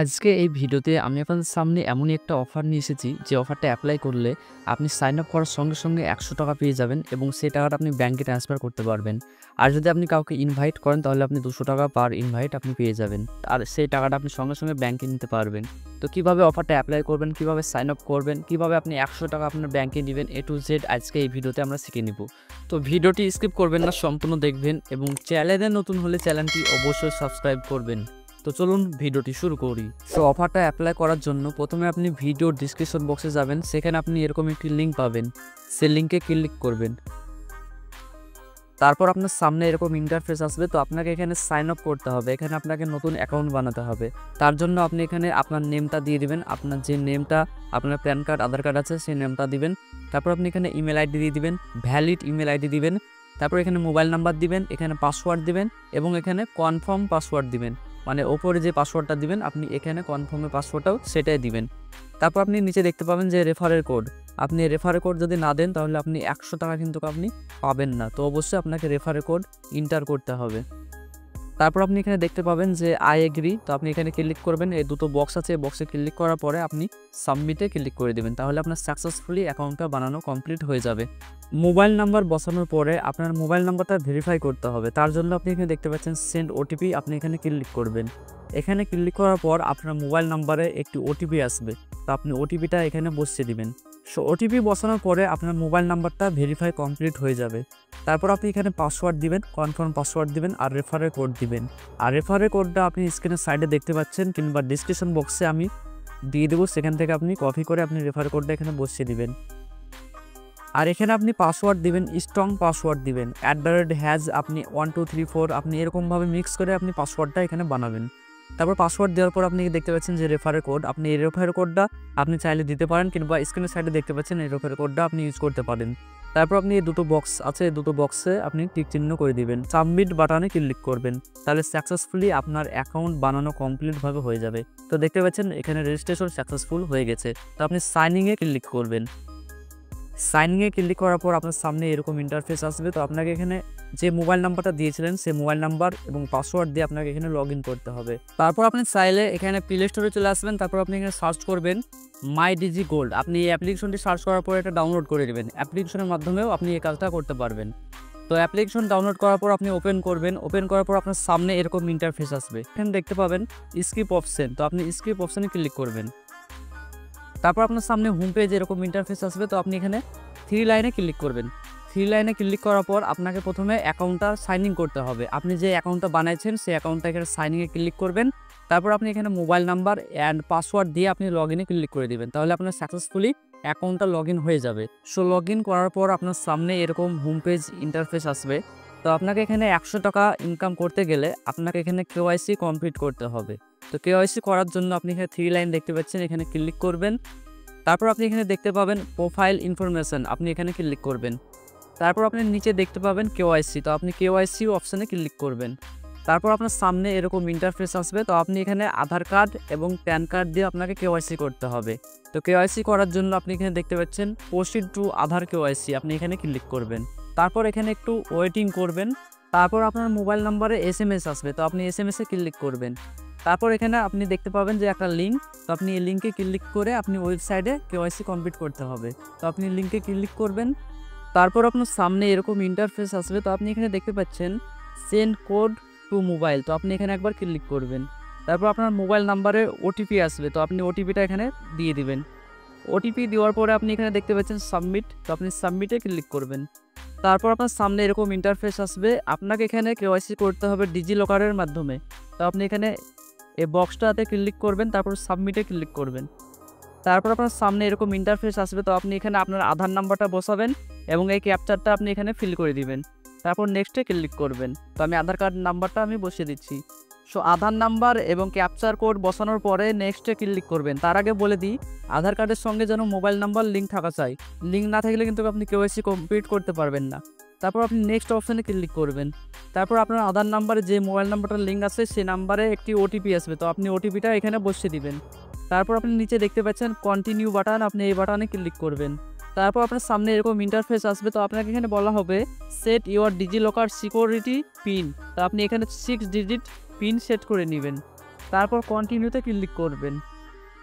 আজকে এই ভিডিওতে আমি আপনাদের সামনে এমনই একটা অফার নিয়ে এসেছি যে অফারটা অ্যাপ্লাই করলে আপনি সাইন আপ করার সঙ্গে সঙ্গে ১০০ টাকা পেয়ে যাবেন এবং সেই টাকাটা আপনি ব্যাংকে ট্রান্সফার করতে পারবেন। আর যদি আপনি কাউকে ইনভাইট করেন তাহলে আপনি ২০০ টাকা পার ইনভাইট আপনি পেয়ে যাবেন। আর সেই টাকাটা আপনি সঙ্গে সঙ্গে ব্যাংকে নিতে পারবেন। তো কিভাবে অফারটা অ্যাপ্লাই করবেন, কিভাবে সাইন আপ করবেন, কিভাবে আপনি ১০০ টাকা আপনার ব্যাংকে নেবেন, A to Z আজকে এই ভিডিওতে আমরা শিখে নিব। তো ভিডিওটি স্কিপ করবেন না, সম্পূর্ণ দেখবেন এবং চ্যানেলে নতুন হলে চ্যানেলটি অবশ্যই সাবস্ক্রাইব করবেন। তো চলুন ভিডিওটি শুরু করি। তো অফারটা অ্যাপ্লাই করার জন্য প্রথমে আপনি ভিডিওর ডিসক্রিপশন বক্সে যাবেন, সেখানে আপনি এরকম একটি লিঙ্ক পাবেন, সেই লিঙ্কে ক্লিক করবেন। তারপর আপনার সামনে এরকম ইন্টারফেস আসবে। তো আপনাকে এখানে সাইন আপ করতে হবে, এখানে আপনাকে নতুন অ্যাকাউন্ট বানাতে হবে। তার জন্য আপনি এখানে আপনার নেমটা দিয়ে দিবেন, আপনার যে নেমটা আপনার প্যান কার্ড আধার কার্ড আছে সেই নেমটা দিবেন। তারপর আপনি এখানে ইমেল আইডি দিয়ে দিবেন, ভ্যালিড ইমেল আইডি দিবেন। তারপর এখানে মোবাইল নাম্বার দিবেন, এখানে পাসওয়ার্ড দিবেন এবং এখানে কনফার্ম পাসওয়ার্ড দিবেন, মানে ওপরে যে পাসওয়ার্ডটা দিবেন আপনি এখানে কনফার্মের পাসওয়ার্ডটাও সেটাই দিবেন। তারপর আপনি নিচে দেখতে পাবেন যে রেফারের কোড, আপনি রেফারের কোড যদি না দেন তাহলে আপনি ১০০ টাকা কিন্তু আপনি পাবেন না। তো অবশ্যই আপনাকে রেফারের কোড এন্টার করতে হবে। তারপর আপনি এখানে দেখতে পাবেন যে আই এগ্রি, তো আপনি এখানে ক্লিক করবেন। এই দুটো বক্স আছে, এই বক্সে ক্লিক করার পরে আপনি সাবমিটে ক্লিক করে দেবেন, তাহলে আপনার সাকসেসফুলি অ্যাকাউন্টটা বানানো কমপ্লিট হয়ে যাবে। মোবাইল নাম্বার বসানোর পরে আপনার মোবাইল নাম্বারটা ভেরিফাই করতে হবে। তার জন্য আপনি এখানে দেখতে পাচ্ছেন সেন্ড ওটিপি, আপনি এখানে ক্লিক করবেন। এখানে ক্লিক করার পর আপনার মোবাইল নাম্বারে একটি ওটিপি আসবে, তো আপনি ওটিপিটা এখানে বসিয়ে দিবেন। সো ওটিপি বসানোর পরে আপনার মোবাইল নাম্বারটা ভেরিফাই কমপ্লিট হয়ে যাবে। তারপর আপনি এখানে পাসওয়ার্ড দিবেন, কনফার্ম পাসওয়ার্ড দিবেন আর রেফারের কোড দিবেন। আর রেফারের কোডটা আপনি স্ক্রিনের সাইডে দেখতে পাচ্ছেন কিংবা ডিসক্রিপশন বক্সে আমি দিয়ে দেবো, সেখান থেকে আপনি কপি করে আপনি রেফারের কোডটা এখানে বসিয়ে দিবেন। আর এখানে আপনি পাসওয়ার্ড দিবেন, স্ট্রং পাসওয়ার্ড দিবেন, @হ্যাজ আপনি 1 2 3 4 আপনি এরকমভাবে মিক্স করে আপনি পাসওয়ার্ডটা এখানে বানাবেন। তারপর পাসওয়ার্ড দেওয়ার পর আপনি দেখতে পাচ্ছেন যে রেফারের কোড, আপনি এই রেফারের কোডটা আপনি চাইলে দিতে পারেন কিংবা স্ক্রিনের সাইডে দেখতে পাচ্ছেন এই রেফারের কোডটা আপনি ইউজ করতে পারেন। তারপর আপনি এই দুটো বক্স আছে, এই দুটো বক্সে আপনি টিক চিহ্ন করে দিবেন, সাবমিট বাটনে ক্লিক করবেন, তাহলে সাকসেসফুলি আপনার অ্যাকাউন্ট বানানো কমপ্লিটভাবে হয়ে যাবে। তো দেখতে পাচ্ছেন এখানে রেজিস্ট্রেশন সাকসেসফুল হয়ে গেছে। তো আপনি সাইনিংয়ে ক্লিক করবেন। সাইনিংয়ে ক্লিক করার পর আপনার সামনে এরকম ইন্টারফেস আসবে। তো আপনাকে এখানে যে মোবাইল নাম্বারটা দিয়েছিলেন সেই মোবাইল নাম্বার এবং পাসওয়ার্ড দিয়ে আপনাকে এখানে লগ ইন করতে হবে। তারপর আপনি চাইলে এখানে প্লে স্টোরে চলে আসবেন, তারপর আপনি এখানে সার্চ করবেন মাই ডিজি গোল্ড। আপনি এই অ্যাপ্লিকেশনটি সার্চ করার পর এটা ডাউনলোড করে নেবেন, অ্যাপ্লিকেশনের মাধ্যমেও আপনি এই কাজটা করতে পারবেন। তো অ্যাপ্লিকেশন ডাউনলোড করার পর আপনি ওপেন করবেন, ওপেন করার পর আপনার সামনে এরকম ইন্টারফেস আসবে, এখানে দেখতে পাবেন স্কিপ অপশন। তো আপনি স্কিপ অপশনে ক্লিক করবেন। তারপর আপনার সামনে হোম পেজ এরকম ইন্টারফেস আসবে। তো আপনি এখানে 3 লাইনে ক্লিক করবেন। 3 লাইনে ক্লিক করার পর আপনাকে প্রথমে অ্যাকাউন্টটা সাইন ইন করতে হবে। আপনি যে অ্যাকাউন্টটা বানাইছেন সেই অ্যাকাউন্টটা এখানে সাইনিংয়ে ক্লিক করবেন। তারপর আপনি এখানে মোবাইল নাম্বার অ্যান্ড পাসওয়ার্ড দিয়ে আপনি লগ ইনে ক্লিক করে দেবেন, তাহলে আপনার সাকসেসফুলি অ্যাকাউন্টটা লগ ইন হয়ে যাবে। সো লগ ইন করার পর আপনার সামনে এরকম হোম পেজ ইন্টারফেস আসবে। তো আপনাকে এখানে ১০০ টাকা ইনকাম করতে গেলে আপনাকে এখানে কেওয়াইসি কমপ্লিট করতে হবে। তো কেওয়াইসি করার জন্য আপনি এখানে 3 লাইন দেখতে পাচ্ছেন, এখানে ক্লিক করবেন। তারপর আপনি এখানে দেখতে পাবেন প্রোফাইল ইনফরমেশন, আপনি এখানে ক্লিক করবেন। তারপর আপনি নিচে দেখতে পাবেন কেওয়াইসি, তো আপনি কেওয়াইসি অপশানে ক্লিক করবেন। তারপর আপনার সামনে এরকম ইন্টারফেস আসবে। তো আপনি এখানে আধার কার্ড এবং প্যান কার্ড দিয়ে আপনাকে কেওয়াইসি করতে হবে। তো কেওয়াইসি করার জন্য আপনি এখানে দেখতে পাচ্ছেন প্রসিড টু আধার কেওয়াইসি, আপনি এখানে ক্লিক করবেন। তারপর এখানে একটু ওয়েটিং করবেন। তারপর আপনার মোবাইল নাম্বারে SMS আসবে, তো আপনি SMS-এ ক্লিক করবেন। তারপর এখানে আপনি দেখতে পাবেন যে একটা লিঙ্ক, তো আপনি এই লিঙ্কে ক্লিক করে আপনি ওয়েবসাইটে কেওয়াইসি কমপ্লিট করতে হবে। তো আপনি লিঙ্কে ক্লিক করবেন। তারপর আপনার সামনে এরকম ইন্টারফেস আসবে। তো আপনি এখানে দেখতে পাচ্ছেন সেন্ড কোড টু মোবাইল, তো আপনি এখানে একবার ক্লিক করবেন। তারপর আপনার মোবাইল নাম্বারে ওটিপি আসবে, তো আপনি ওটিপিটা এখানে দিয়ে দিবেন। ওটিপি দেওয়ার পরে আপনি এখানে দেখতে পাচ্ছেন সাবমিট, তো আপনি সাবমিটে ক্লিক করবেন। তারপর আপনার সামনে এরকম ইন্টারফেস আসবে। আপনাকে এখানে কেওয়াইসি করতে হবে ডিজি লকারের মাধ্যমে। তো আপনি এখানে এই বক্সটাতে ক্লিক করবেন, তারপর সাবমিটে ক্লিক করবেন। তারপর আপনার সামনে এরকম ইন্টারফেস আসবে। তো আপনি এখানে আপনার আধার নাম্বারটা বসাবেন এবং এই ক্যাপচারটা আপনি এখানে ফিল করে দিবেন। তারপর নেক্সটে ক্লিক করবেন। তো আমি আধার কার্ড নাম্বারটা আমি বসিয়ে দিচ্ছি। সো আধার নাম্বার এবং ক্যাপচার কোড বসানোর পরে নেক্সটে ক্লিক করবেন। তার আগে বলে দিই, আধার কার্ডের সঙ্গে যেন মোবাইল নাম্বার লিঙ্ক থাকা চাই, লিঙ্ক না থাকলে কিন্তু আপনি কেওয়াইসি কমপ্লিট করতে পারবেন না। তারপর আপনি নেক্সট অপশানে ক্লিক করবেন। তারপর আপনার আধার নাম্বারে যে মোবাইল নাম্বারটার লিঙ্ক আছে সেই নাম্বারে একটি ওটিপি আসবে, তো আপনি ওটিপিটা এখানে বসিয়ে দিবেন। তারপর আপনি নিচে দেখতে পাচ্ছেন কন্টিনিউ বাটন, আপনি এই বাটনে ক্লিক করবেন। তারপর আপনার সামনে এরকম ইন্টারফেস আসবে। তো আপনাকে এখানে বলা হবে set your DigiLocker security pin, তো আপনি এখানে 6 ডিজিট পিন সেট করে নেবেন। তারপর কন্টিনিউতে ক্লিক করবেন।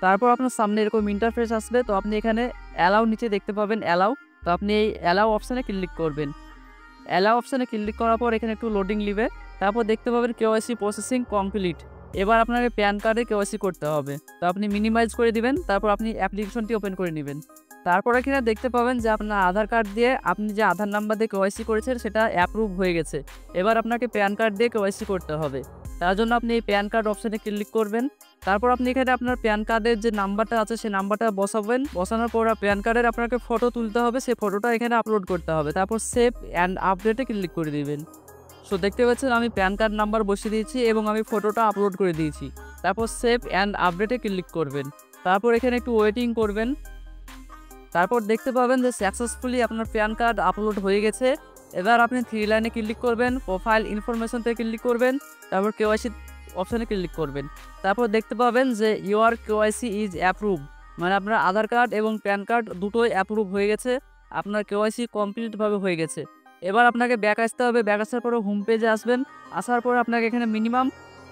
তারপর আপনার সামনে এরকম ইন্টারফেস আসবে, তো আপনি এখানে অ্যালাউ নিচে দেখতে পাবেন অ্যালাউ, তো আপনি এই অ্যালাউ অপশানে ক্লিক করবেন। অ্যালাউ অপশানে ক্লিক করার পর এখানে একটু লোডিং নেবে, তারপর দেখতে পাবেন কেওয়াইসি প্রসেসিং কমপ্লিট। এবার আপনাকে প্যান কার্ডে কেওয়াইসি করতে হবে, তো আপনি মিনিমাইজ করে দিবেন, তারপর আপনি অ্যাপ্লিকেশনটি ওপেন করে নেবেন। তারপর এখানে দেখতে পাবেন যে আপনার আধার কার্ড দিয়ে আপনি যে আধার নাম্বার দিয়ে কেওয়াইসি করেছেন সেটা অ্যাপ্রুভ হয়ে গেছে। এবার আপনাকে প্যান কার্ড দিয়ে কেওয়াইসি করতে হবে, তার জন্য আপনি এই প্যান কার্ড অপশানে ক্লিক করবেন। তারপর আপনি এখানে আপনার প্যান কার্ডের যে নাম্বারটা আছে সেই নাম্বারটা বসাবেন, বসানোর পর প্যান কার্ডের আপনাকে ফটো তুলতে হবে, সেই ফটোটা এখানে আপলোড করতে হবে, তারপর সেভ অ্যান্ড আপডেটে ক্লিক করে দিবেন। সো দেখতে পাচ্ছেন আমি প্যান কার্ড নাম্বার বসিয়ে দিয়েছি এবং আমি ফটোটা আপলোড করে দিয়েছি। তারপর সেভ অ্যান্ড আপডেটে ক্লিক করবেন, তারপর এখানে একটু ওয়েটিং করবেন। তারপর দেখতে পাবেন যে সাকসেসফুলি আপনার প্যান কার্ড আপলোড হয়ে গেছে। এবার আপনি 3 লাইনে ক্লিক করবেন, প্রোফাইল ইনফরমেশনতে ক্লিক করবেন, তারপর কেওয়াইসি অপশানে ক্লিক করবেন। তারপর দেখতে পাবেন যে ইউর কেওয়াইসি ইজ অ্যাপ্রুভ, মানে আপনার আধার কার্ড এবং প্যান কার্ড দুটোই অ্যাপ্রুভ হয়ে গেছে, আপনার কেওয়াইসি কমপ্লিটভাবে হয়ে গেছে। এবার আপনাকে ব্যাক আসতে হবে, ব্যাক আসার পরে হোম পেজে আসবেন, আসার পরে আপনাকে এখানে মিনিমাম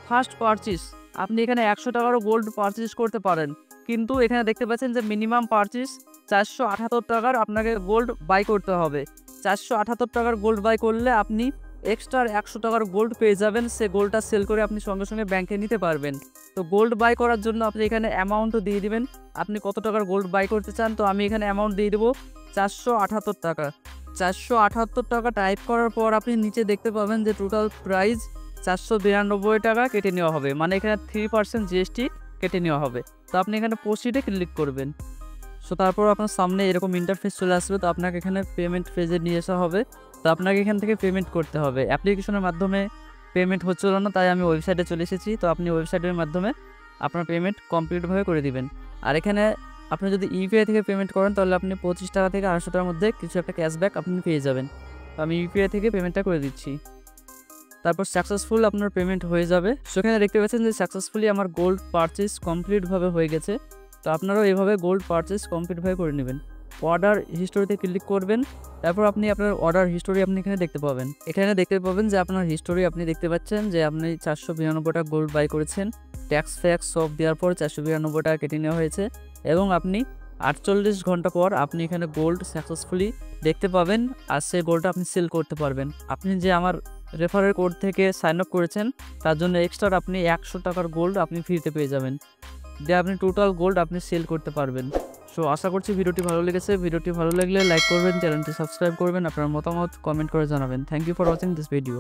ফার্স্ট পারচেস আপনি এখানে 100 টাকারও গোল্ড পারচেস করতে পারেন, কিন্তু এখানে দেখতে পাচ্ছেন যে মিনিমাম পারচেস 478 টাকার আপনাকে গোল্ড বাই করতে হবে। 478 টাকার গোল্ড বাই করলে আপনি এক্সট্রা 100 টাকার গোল্ড পেয়ে যাবেন, সে গোল্ডটা সেল করে আপনি সঙ্গে সঙ্গে ব্যাংকে নিতে পারবেন। তো গোল্ড বাই করার জন্য আপনি এখানে অ্যামাউন্টও দিয়ে দিবেন, আপনি কত টাকার গোল্ড বাই করতে চান। তো আমি এখানে অ্যামাউন্ট দিয়ে দেবো 478 টাকা। 478 টাকা টাইপ করার পর আপনি নিচে দেখতে পাবেন যে টোটাল প্রাইস 492 টাকা কেটে নেওয়া হবে, মানে এখানে 3% জিএসটি কেটে নেওয়া হবে। তো আপনি এখানে প্রসিডে ক্লিক করবেন। সো তারপর আপনার সামনে এরকম ইন্টারফেস চলে আসবে, তো আপনাকে এখানে পেমেন্ট পেজে নিয়ে আসা হবে, তো আপনাকে এখান থেকে পেমেন্ট করতে হবে। অ্যাপ্লিকেশনের মাধ্যমে পেমেন্ট হচ্ছিল না, তাই আমি ওয়েবসাইটে চলে এসেছি, তো আপনি ওয়েবসাইটের মাধ্যমে আপনার পেমেন্ট কমপ্লিটভাবে করে দিবেন। আর এখানে আপনি যদি ইউপিআই থেকে পেমেন্ট করেন তাহলে আপনি 25 টাকা থেকে 800 টাকার মধ্যে কিছু একটা ক্যাশব্যাক আপনি পেয়ে যাবেন। তো আমি ইউপিআই থেকে পেমেন্টটা করে দিচ্ছি, তারপর সাকসেসফুল আপনার পেমেন্ট হয়ে যাবে। সেখানে দেখতে পাচ্ছেন যে সাকসেসফুলি আমার গোল্ড পারচেস কমপ্লিটভাবে হয়ে গেছে। তো আপনারাও এভাবে গোল্ড পারচেস কমপ্লিটভাবে করে নেবেন। অর্ডার হিস্টোরিতে ক্লিক করবেন, তারপর আপনি আপনার অর্ডার হিস্টোরি আপনি এখানে দেখতে পাবেন। এখানে দেখতে পাবেন যে আপনার হিস্টোরি আপনি দেখতে পাচ্ছেন যে আপনি 492 টাকা গোল্ড বাই করেছেন, ট্যাক্স ফ্যাক্স সব দেওয়ার পর 492 টাকা কেটে নেওয়া হয়েছে, এবং আপনি 48 ঘন্টা পর আপনি এখানে গোল্ড সাকসেসফুলি দেখতে পাবেন, আর সেই গোল্ডটা আপনি সেল করতে পারবেন। আপনি যে আমার রেফারেল কোড থেকে সাইন আপ করেছেন তার জন্য এক্সট্রা আপনি 100 টাকার গোল্ড আপনি ফ্রিতে পেয়ে যাবেন, দিয়ে আপনি টোটাল গোল্ড আপনি সেল করতে পারবেন। সো আশা করছি ভিডিওটি ভালো লেগেছে। ভিডিওটি ভালো লাগলে লাইক করবেন, চ্যানেলটি সাবস্ক্রাইব করবেন, আপনার মতামত কমেন্ট করে জানাবেন। Thank you for watching this video.